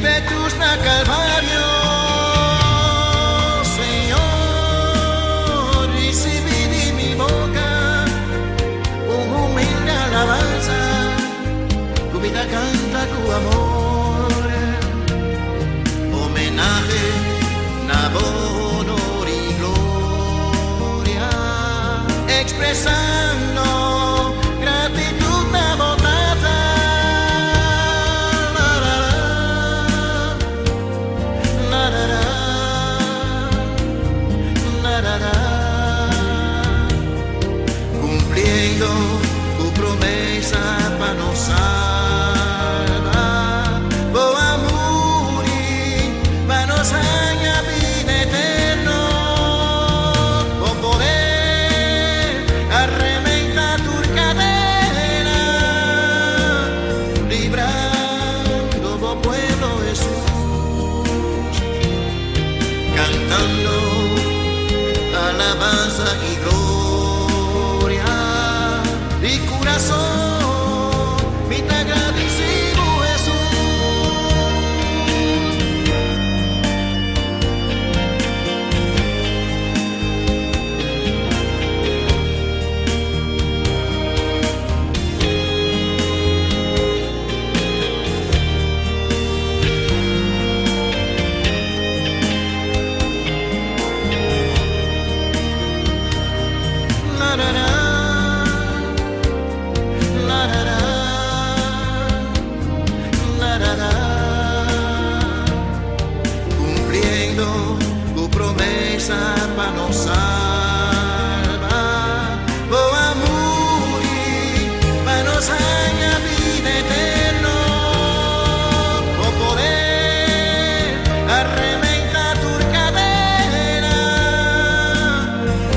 vive cruz na Calvario, Señor, recibí de mi boca un humilde alabanza, tu vida canta tu amor, homenaje, na honor y gloria, expresando gratitud na bondata. Cumpliendo tu promesa para nos salvar, voy a morir para nos añadir vida eterno, por poder arrementar tu cadena, librando tu pueblo Jesús, cantando alabanza y gloria, y corazón, mi te agradecido cumpliendo tu promesa para nos salvar, voy a morir para nos añadir vida eterno, por poder arrementar tu cadena,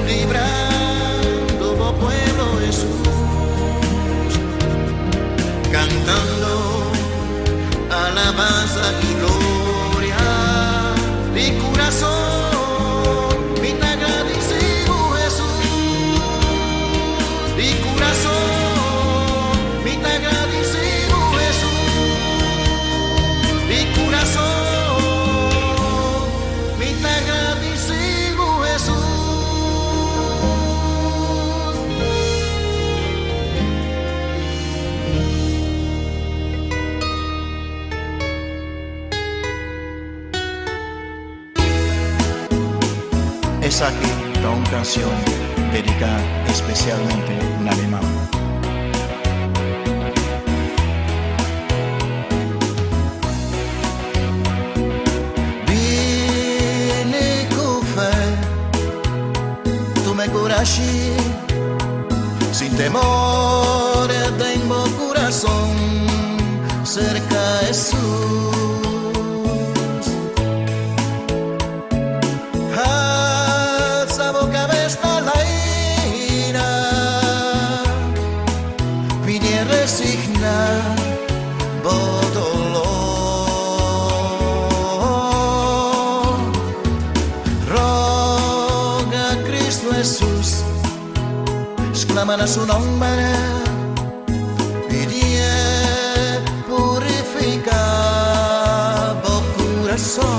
librando tu pueblo Jesús, cantando alabanza y gloria, de corazón, mi te agradecido Jesús, de corazón, mi te agradecido Jesús, de corazón, mi te agradecido Jesús. Es aquí una canción dedicada especialmente en alemán. Viene con fe, tú me curaste, sin temor tengo corazón cerca de Jesús. Resigna dolor, roga a Cristo Jesús, exclaman a su nombre, pide purificar tu corazón.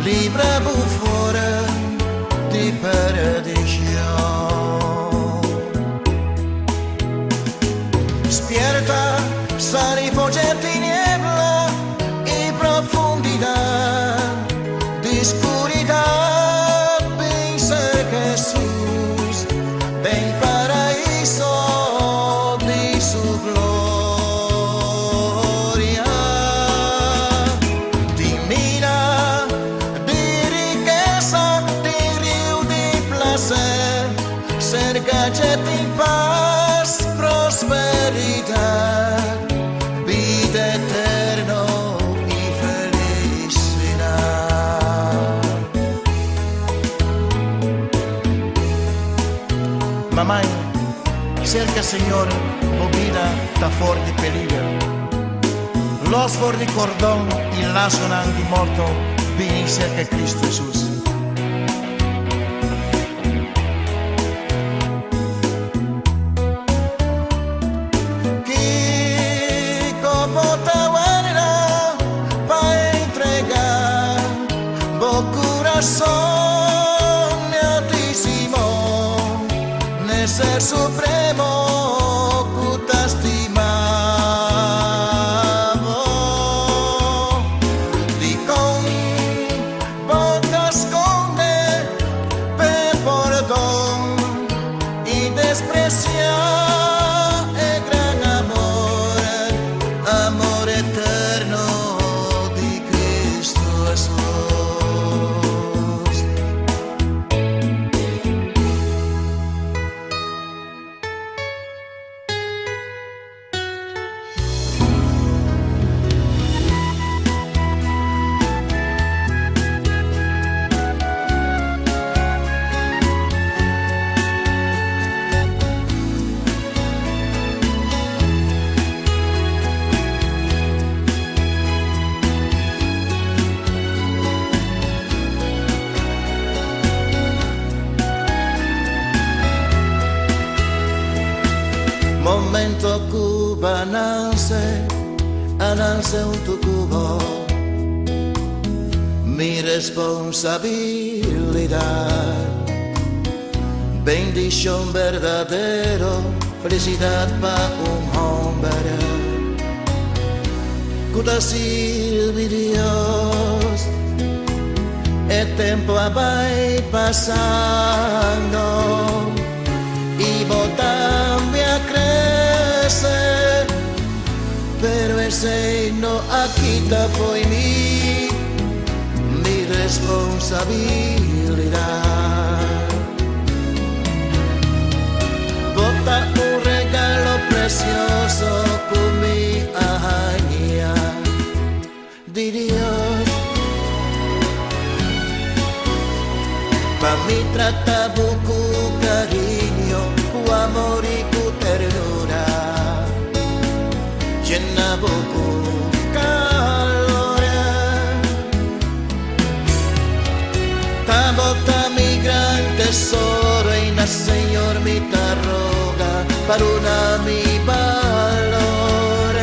Libra-bu fora de perdición. Despierta, sal y foge tiniebla y profundidad de oscuridad, piensa que Jesús ven paraíso de su gloria. Divina cerca de ti paz, prosperidad, vida eterna y felicidad. Mamá, cerca Señor, o vida está fuera de peligro. Los for de cordón y lazo de morto, viene cerca Cristo Jesús. Ser supremo que t'estimavo, di con boca esconde per perdón y despreciar el gran amor, amor eterno de Cristo Jesús. Momento Cuba nace un tucubo, mi responsabilidad, bendición verdadero, felicidad para un hombre, que te sirve Dios, el tiempo va pasando y vos también creces, pero ese no quita fue mi responsabilidad. Bota un regalo precioso con mi aña de Dios. Pa' mí trata buco cariño, cu amor y cu ternura, llena buco calor. Ta bota mi gran tesoro y na Señor mi tarroga para una mi valor,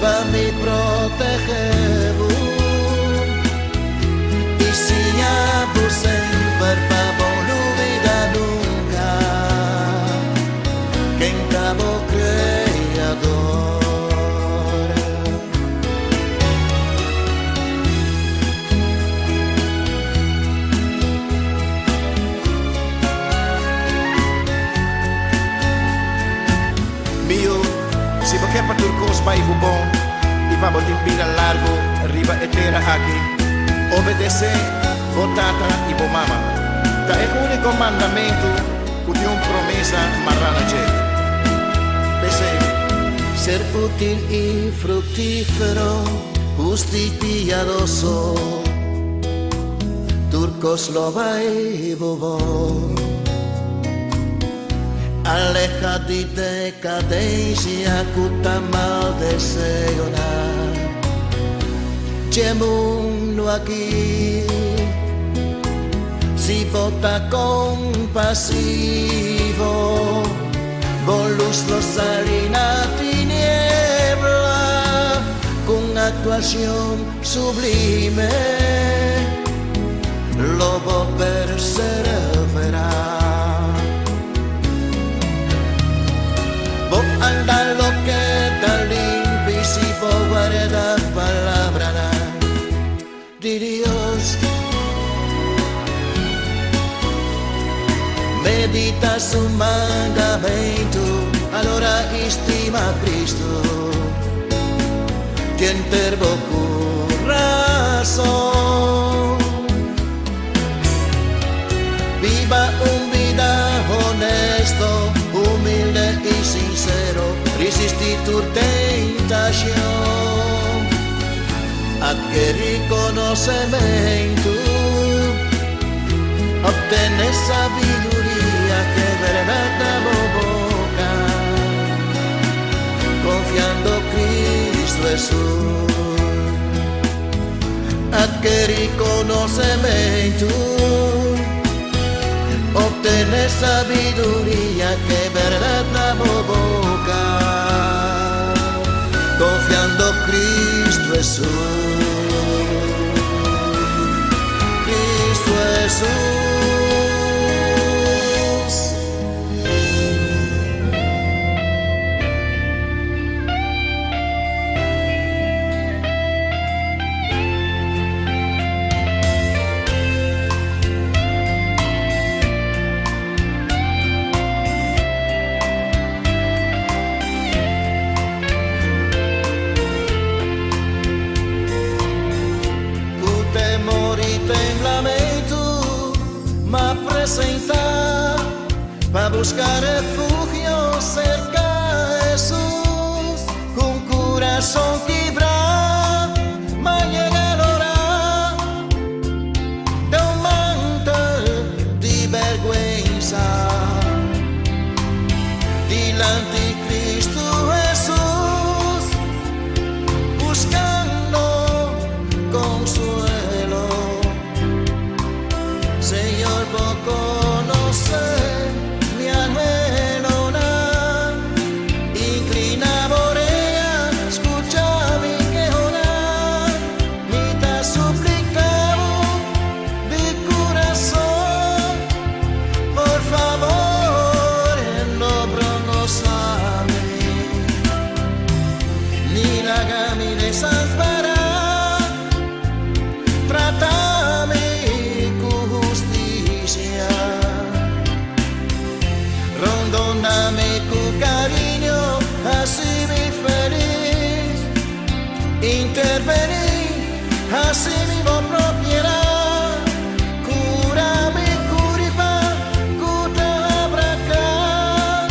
pa' mi proteger. Sempre pa' olvidar nunca que en cabo creador. Mio, si porque para turcos pa' bubón y pa' botín vida largo, arriba etera aquí, obedece Botata y bomama. Da el único mandamento que dio una promesa marrana llega. Ser útil y fructífero, justo y piadoso, turcos lo vai bobo. Aleja de decadencia que tan mal deseo nada. Llemuno aquí. Si vota compasivo, volus los salina tiniebla, con actuación sublime, lobo persevera. Vos anda lo que da limpio, si vos guarda palabra de Dios. Medita su mandamento, allora estima Cristo, quien terbo corazón. Viva un vida honesto, humilde y sincero, resistí tu tentación, adquirí conocimiento, obtener sabiduría que verdad boca, confiando Cristo Jesús. Adquirir conocimiento, obtener sabiduría que verdad boca, confiando Cristo Jesús. Cristo Jesús. presentar para buscar refugio cerca de Jesús, con corazón quebrado, mas llega el hora de un manto de vergüenza delante de Cristo Jesús, buscando consuelo. Señor, vos conoces mi anhelo, inclina borea, escucha mi quejonar, mi te suplicado de corazón, por favor, no pronosame, ni la gami desamparar, trátame con justicia, rondóname con cariño, así mi feliz, intervení, así mi voz propiedad, cúrame, curipa, cuta abracar,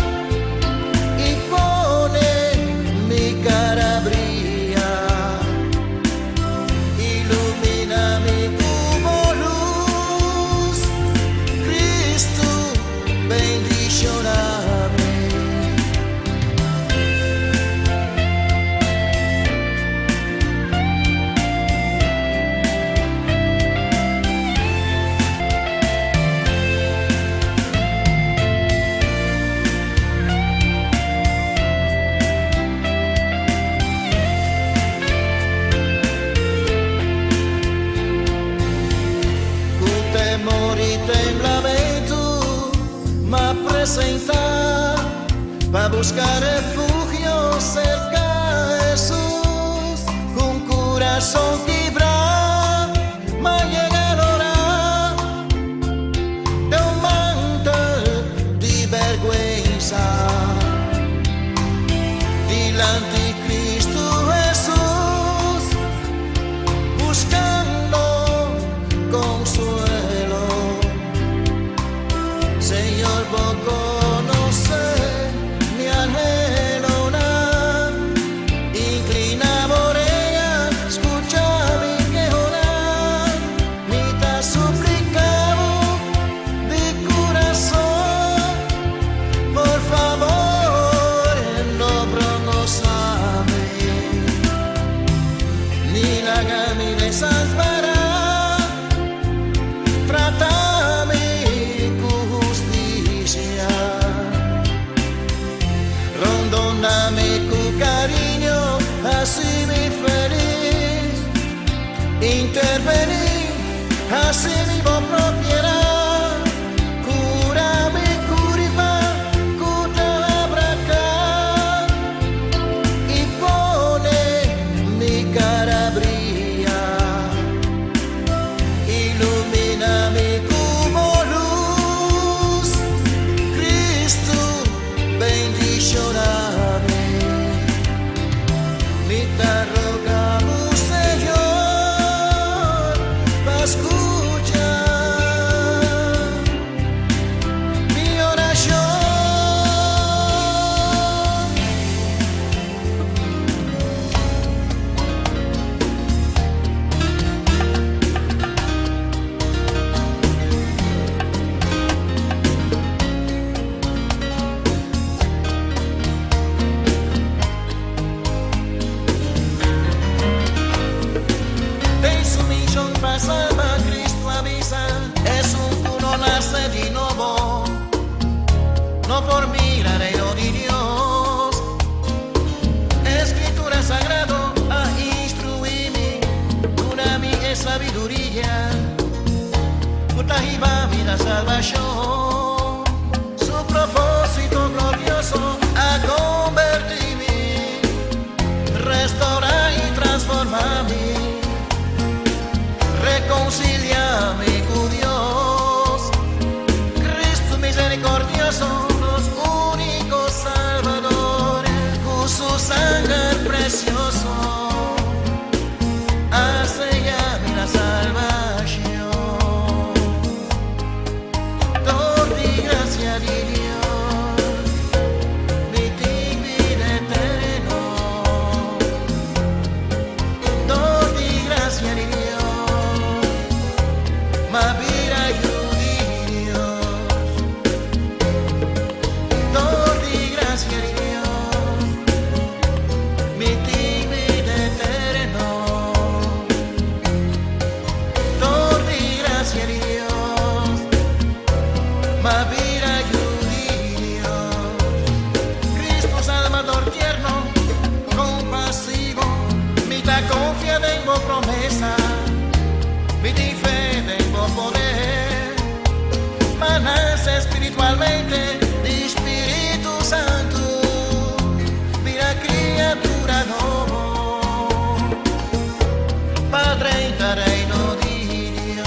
y pone mi cara brilla, ilumíname como luz, Cristo, bendicioname. Con temor y temblamiento me presentar para buscar refugio cerca de Jesús, con corazón quebrado, me llega el hora de un manto de vergüenza delante de Cristo Jesús, buscando consuelo. Señor, vos conoces mi anhelo, inclina borea, escucha mi quejonar, mi te suplicado de corazón, por favor, no pronosame, ni la gami desamparar, trátame con justicia, rondóname con cariño, así mi feliz, intervení, así mi voz propiedad, cúrame, curipa, cuta abracar, y pone mi cara brilla, ilumíname como luz, Cristo, bendicioname. Mi te rogamos, Señor, para escuchar mi oración. De sumisión para salvar, Cristo avisa, es un uno nace de nuevo, no por miraré o de Dios. Escritura sagrado a instruirme, una mi es sabiduría, puta y va mi la salvación, su propósito glorioso a convertirme, restaurar y transformarme, reconciliame con Dios, Cristo misericordioso, los únicos salvadores, con su sangre precioso, hace ya mi la salvación. nace espiritualmente di Spirito Santo, vida criatura nuovo, Padre in reino di Dios.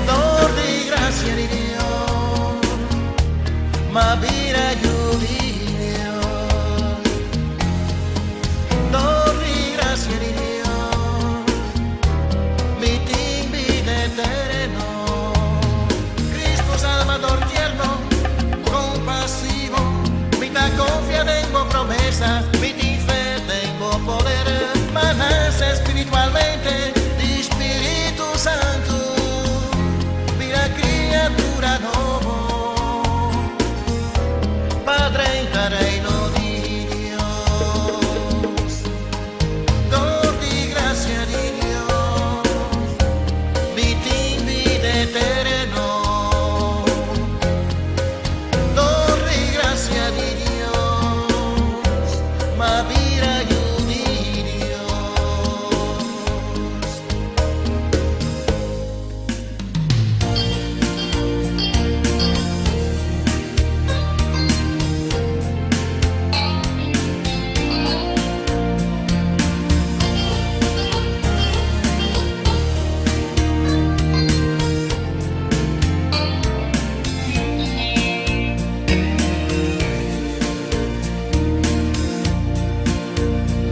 Dor di gracia di Dios, ma vida io di Dios. Dor di gracia di Dios, mi vida eterno. Cristo Salvador tierno, compasivo, mi ta confía tengo promesa, mi fe tengo poder, ma nace espiritualmente di Spirito Santo, vida criatura nuovo, Padre in reino di Dios. Dor di gracia di Dios, mi vida eterno. Dor di gracia di Dios, ma vida io di Dios.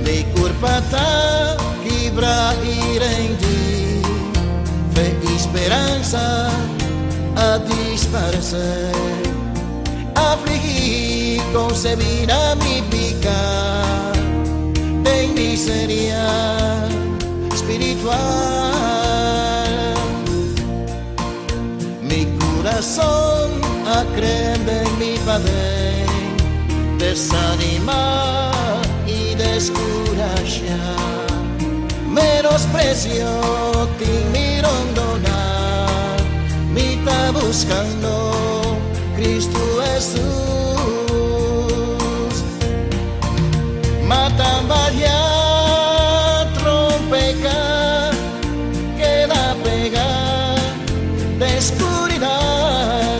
Mi culpa ta quebra y rendi, fe y esperanza a disparecer. Afligí, concebida mi pica de miseria espiritual. Mi corazón acrede en mi Padre, desanima y descuraja. Menosprecio ti mi abandonar, mi está buscando Cristo Jesús. Mata vaya trompeca, queda pega de oscuridad,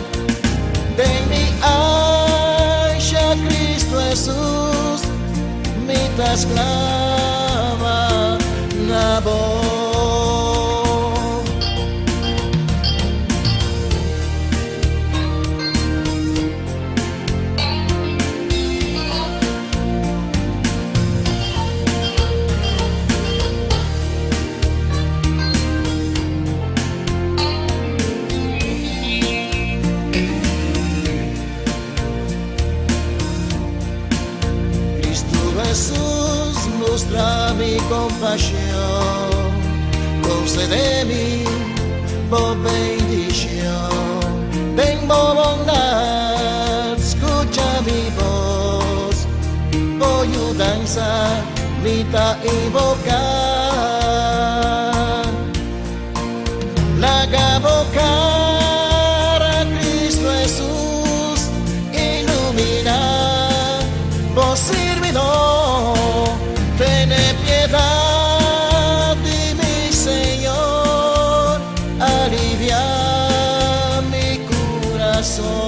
de mi hacia Cristo Jesús, mi ta esclava na voz. Jesús, mostra mi compasión, concédeme por bendición. Tengo bondad, escucha mi voz, voy a danzar, mi ta invocar. La invocar a Cristo Jesús, ilumina, vos servidor, ten piedad de mi Señor, alivia mi corazón.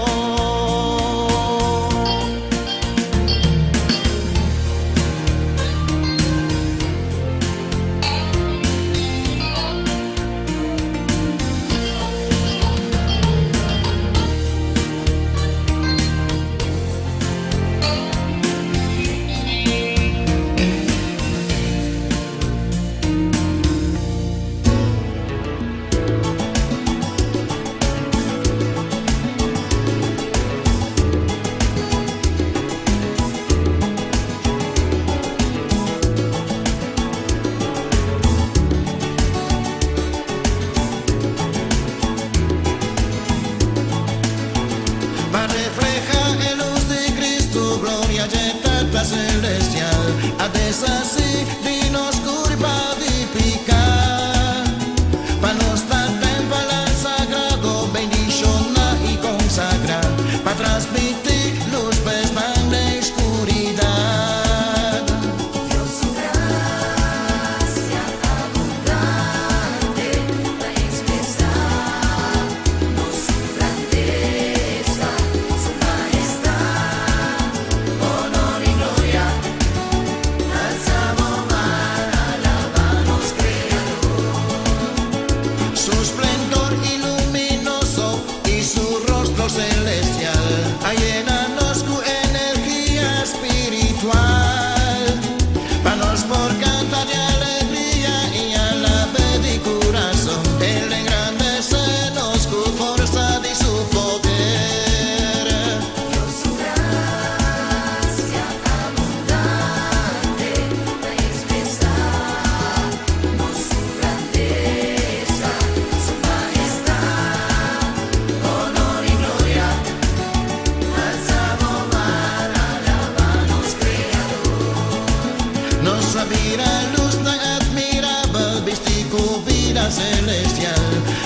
Celestial, a desasí, dinos curva di picar, celestial.